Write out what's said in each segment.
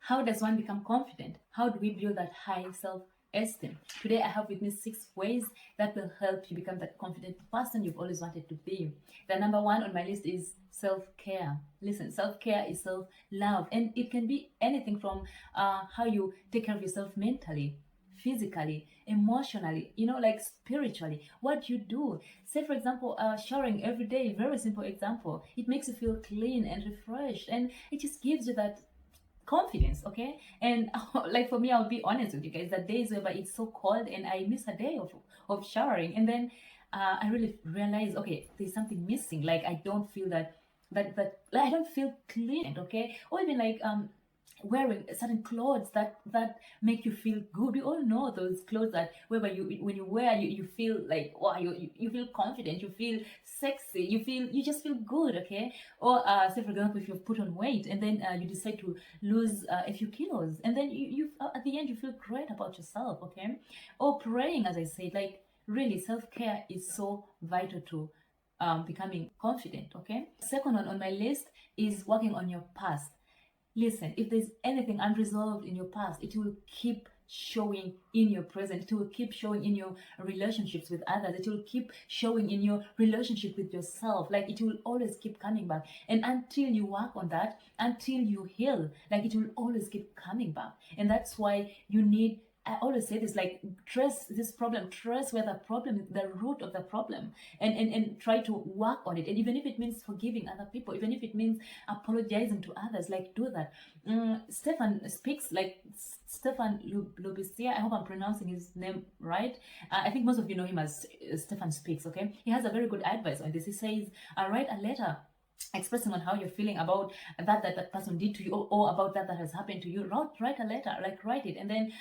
How does one become confident? How do we build that high self-esteem? Today I have with me 6 ways that will help you become that confident person you've always wanted to be. The number one on my list is self-care. Listen, self-care is self-love, and it can be anything from how you take care of yourself mentally, physically, emotionally, like spiritually. What you do, say for example, showering every day, very simple example, it makes you feel clean and refreshed, and it just gives you that confidence. Okay, and like for me, I'll be honest with you guys, that days where it's so cold and I miss a day of showering, and then I really realize, okay, there's something missing. Like I don't feel that like, I don't feel clean. Okay, or even like wearing certain clothes that make you feel good. We all know those clothes that whereby you, when you wear, you feel like, wow, you feel confident, you feel sexy, you just feel good. Okay, or say for example, if you've put on weight and then you decide to lose a few kilos, and then you at the end you feel great about yourself. Okay, or praying, as I said, like really self-care is so vital to becoming confident. Okay, second one on my list is working on your past. Listen, if there's anything unresolved in your past, it will keep showing in your present. It will keep showing in your relationships with others. It will keep showing in your relationship with yourself. Like it will always keep coming back. And until you work on that, until you heal, like it will always keep coming back. And that's why you need, I always say this, like trace this problem, trace where the problem, the root of the problem, and try to work on it. And even if it means forgiving other people, even if it means apologizing to others, like do that. Stefan speaks, like Stefan Lubisia, I hope I'm pronouncing his name right. I think most of you know him as Stefan Speaks. Okay, he has a very good advice on this. He says, write a letter expressing on how you're feeling about that person did to you, or about that has happened to you. Write a letter, like write it, and then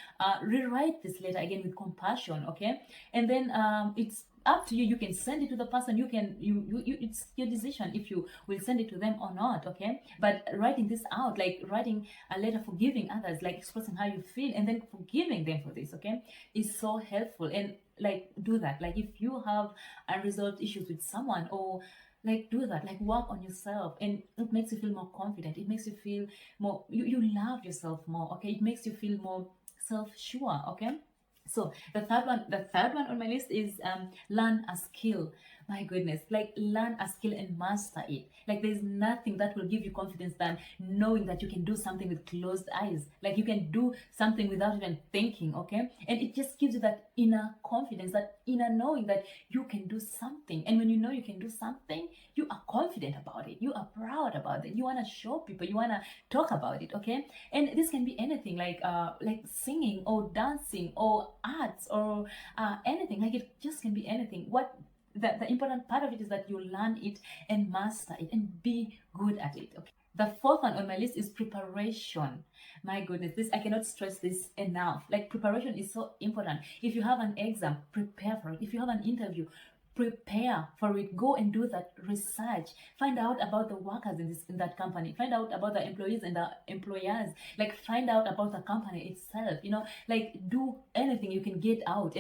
rewrite this letter again with compassion. Okay, and then it's up to you. You can send it to the person. You can it's your decision if you will send it to them or not. Okay, but writing this out, like writing a letter, forgiving others, like expressing how you feel and then forgiving them for this, okay, is so helpful. And like do that. Like if you have unresolved issues with someone, or like do that, like work on yourself, and it makes you feel more confident. It makes you feel more, you love yourself more. Okay, it makes you feel more self-sure. Okay, so the third one on my list is learn a skill. My goodness, like learn a skill and master it. Like there's nothing that will give you confidence than knowing that you can do something with closed eyes. Like you can do something without even thinking. Okay, and it just gives you that inner confidence, that inner knowing that you can do something. And when you know you can do something, you are confident about it, you are proud about it, you want to show people, you want to talk about it. Okay, and this can be anything, like singing or dancing or arts or anything. Like it just can be anything. What the important part of it is that you learn it and master it and be good at it. Okay, the fourth one on my list is preparation. My goodness, this, I cannot stress this enough. Like preparation is so important. If you have an exam, prepare for it. If you have an interview, prepare for it. Go and do that research. Find out about the workers in that company. Find out about the employees and the employers. Like find out about the company itself. Like do anything you can get out,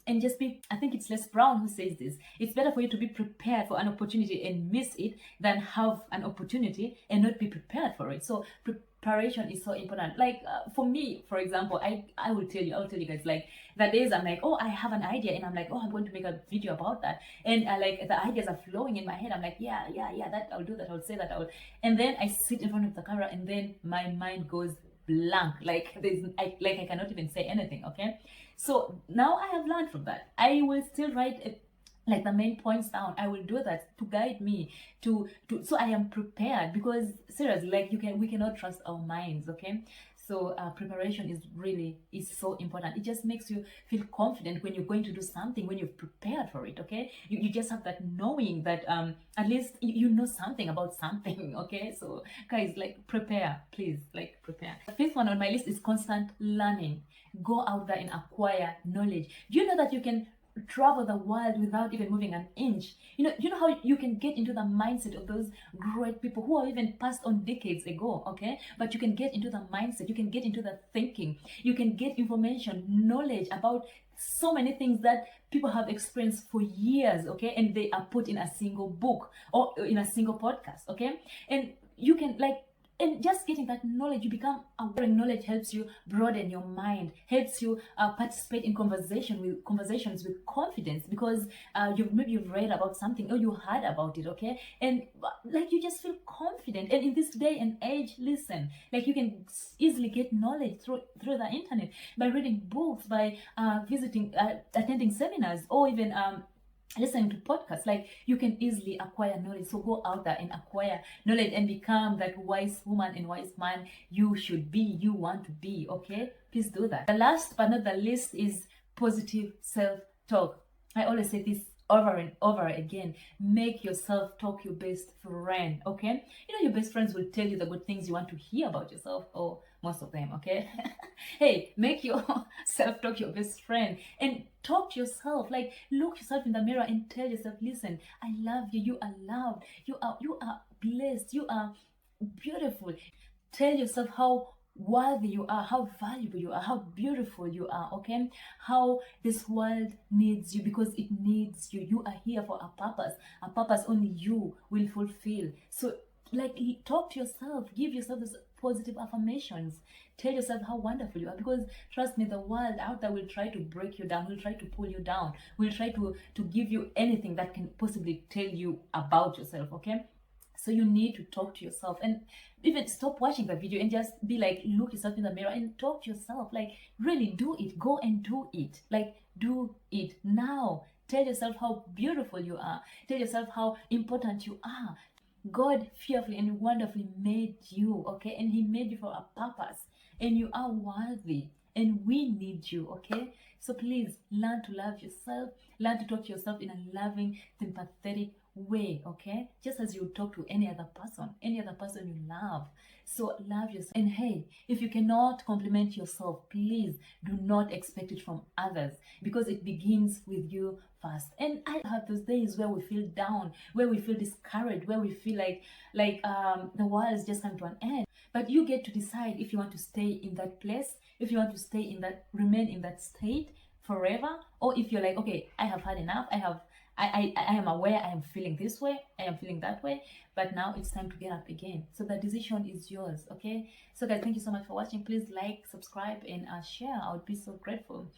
and just be, I think it's Les Brown who says this, it's better for you to be prepared for an opportunity and miss it than have an opportunity and not be prepared for it. So preparation is so important. Like for me, for example, I'll tell you guys, like the days I'm like, oh, I have an idea, and I'm like, oh, I'm going to make a video about that, and like the ideas are flowing in my head. I'm like, yeah, that I'll do that, I'll say that, and then I sit in front of the camera, and then my mind goes blank. Like I cannot even say anything. Okay, so now I have learned from that. I will still write like the main points down. I will do that to guide me to so I am prepared, because seriously, like we cannot trust our minds. Okay, so preparation is so important. It just makes you feel confident when you're going to do something, when you've prepared for it. Okay, you just have that knowing that at least you know something about something. Okay, so guys, like prepare, please, like prepare. The fifth one on my list is constant learning. Go out there and acquire knowledge. Do you know that you can travel the world without even moving an inch? You know how you can get into the mindset of those great people who are even passed on decades ago. Okay, but you can get into the mindset, you can get into the thinking, you can get information, knowledge about so many things that people have experienced for years. Okay, and they are put in a single book or in a single podcast. Okay, and you can, like, And just getting that knowledge, you become aware. Knowledge helps you broaden your mind, helps you participate in conversations with confidence, because you've read about something or you heard about it, okay? And like you just feel confident. And in this day and age, listen, like you can easily get knowledge through the internet, by reading books, by attending seminars, or even listening to podcasts. Like you can easily acquire knowledge. So go out there and acquire knowledge and become that wise woman and wise man you should be, you want to be, okay? Please do that. The last but not the least is positive self-talk. I always say this over and over again. Make your self-talk your best friend, okay? You know, your best friends will tell you the good things you want to hear about yourself, or most of them, okay? Hey, make your self-talk your best friend and talk to yourself. Like, look yourself in the mirror and tell yourself, listen, I love you, you are loved, you are blessed, you are beautiful. Tell yourself how worthy you are, how valuable you are, how beautiful you are, okay? How this world needs you, because it needs you. You are here for a purpose only you will fulfill. So like, talk to yourself, give yourself those positive affirmations, tell yourself how wonderful you are, because trust me, the world out there will try to break you down, will try to pull you down, will try to give you anything that can possibly tell you about yourself, okay? So you need to talk to yourself, and even stop watching the video and just be like, look yourself in the mirror and talk to yourself. Like, really do it. Go and do it. Like, do it now. Tell yourself how beautiful you are. Tell yourself how important you are. God fearfully and wonderfully made you, okay? And he made you for a purpose, and you are worthy, and we need you, okay? So please learn to love yourself, learn to talk to yourself in a loving, sympathetic way, okay? Just as you would talk to any other person you love. So love yourself. And hey, if you cannot compliment yourself, please do not expect it from others, because it begins with you first. And I have those days where we feel down, where we feel discouraged, where we feel like the world is just coming to an end. But you get to decide if you want to stay in that place, if you want to remain in that state forever, or if you're like, okay, I have had enough, I am aware I am feeling this way, I am feeling that way, but now it's time to get up again. So the decision is yours, okay? So guys, thank you so much for watching. Please like, subscribe, and share. I would be so grateful.